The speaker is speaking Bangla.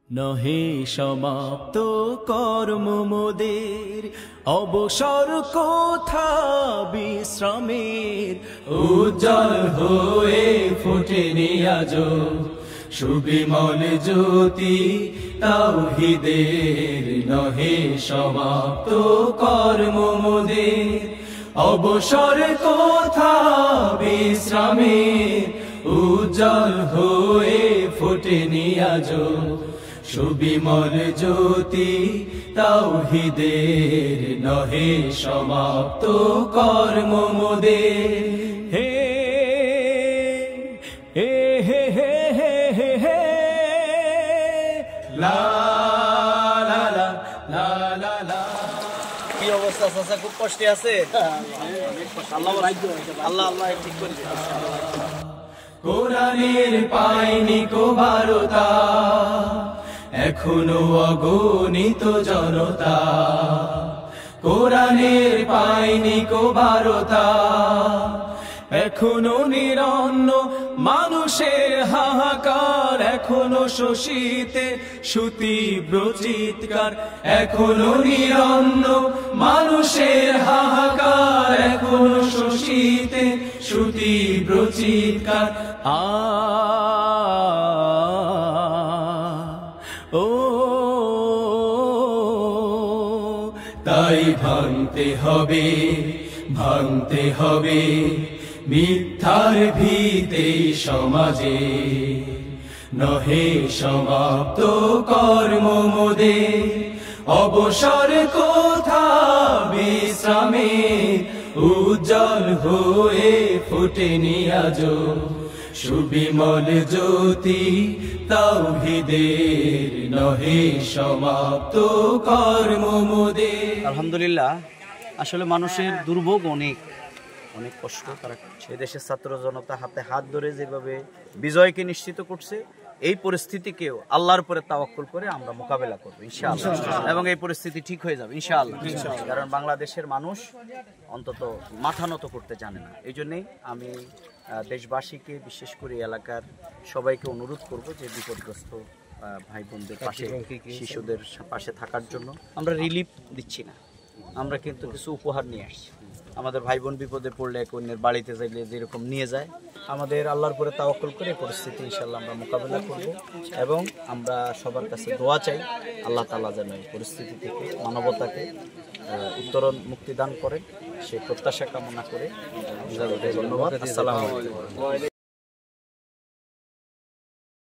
নহে সমাপ্ত কর্ম মোদের, অবসর কোথা বিশ্রামের। উজ্জ্বল হয়ে ফোটেনি আজো সুবিমল জ্যোতি তাওহীদের। নহে সমাপ্ত কর্ম মোদের, অবসর কোথা বিশ্রামের। উজ্জ্বল হয়ে ফোটেনি আজো সুবিমল জ্যোতি তাওহীদের। নহে সমাপ্ত কর্ম মোদের। হে হে হে হে হে হে হে লা লা লা লা লা লা। কি অবস্থা চাচা, খুব কষ্টে আছে? আল্লাহ আল্লাহ ঠিক করে দিন। কোরআনের পায়নি কো বারতা, এখনো অগণিত জনতা। কোরআনের পায়নি কো বারতা, এখনো নিরন্ন মানুষের হাহাকার। এখনো শোষিতে সুতীব্র চিৎকার, এখনো নিরন্ন মানুষের হাহাকার। এখনো শোষিতে সুতীব্র চিৎকার। ও তাই ভাঙতে হবে, ভাঙতে হবে মিথ্যার ভিতে সমাজে। নহে সমাপ্ত কর্ম মোদের, অবসর কোথা বিশ্রামে। উজ্জ্বল হয়ে ফোটেনি আজো সুবিমল জ্যোতি তাওহীদের। নহে সমাপ্ত কর্ম মোদের। আলহামদুলিল্লাহ, আসলে মানুষের দুর্ভোগ অনেক অনেক কষ্ট তারা করছে। দেশের ছাত্র জনতা হাতে হাত ধরে যেভাবে বিজয়কে নিশ্চিত করছে, এই পরিস্থিতিকেও আল্লাহর উপরে তাওয়াক্কুল করে আমরা মোকাবেলা করবো ইনশাআল্লাহ, এবং এই পরিস্থিতি ঠিক হয়ে যাবে ইনশাআল্লাহ। কারণ বাংলাদেশের মানুষ অন্তত মাথা নত করতে জানে না। এই জন্যেই আমি দেশবাসীকে, বিশেষ করে এলাকার সবাইকে অনুরোধ করব যে বিপদগ্রস্ত ভাই বোনদের পাশে, শিশুদের পাশে থাকার জন্য। আমরা রিলিফ দিচ্ছি না, আমরা কিন্তু কিছু উপহার নিয়ে আসছি। আমাদের ভাই বোন বিপদে পড়লে এক অন্যের বাড়িতে যাইলে যেরকম নিয়ে যায়, আমাদের আল্লাহর উপরে তাওয়াক্কুল করে পরিস্থিতি ইনশাআল্লাহ আমরা মোকাবেলা করব। এবং আমরা সবার কাছে দোয়া চাই, আল্লাহ তাআলা যেন এই পরিস্থিতি থেকে মানবতাকে উত্তরণ মুক্তি দান করেন, সে প্রত্যাশা কামনা করে ধন্যবাদ। আসসালামু আলাইকুম।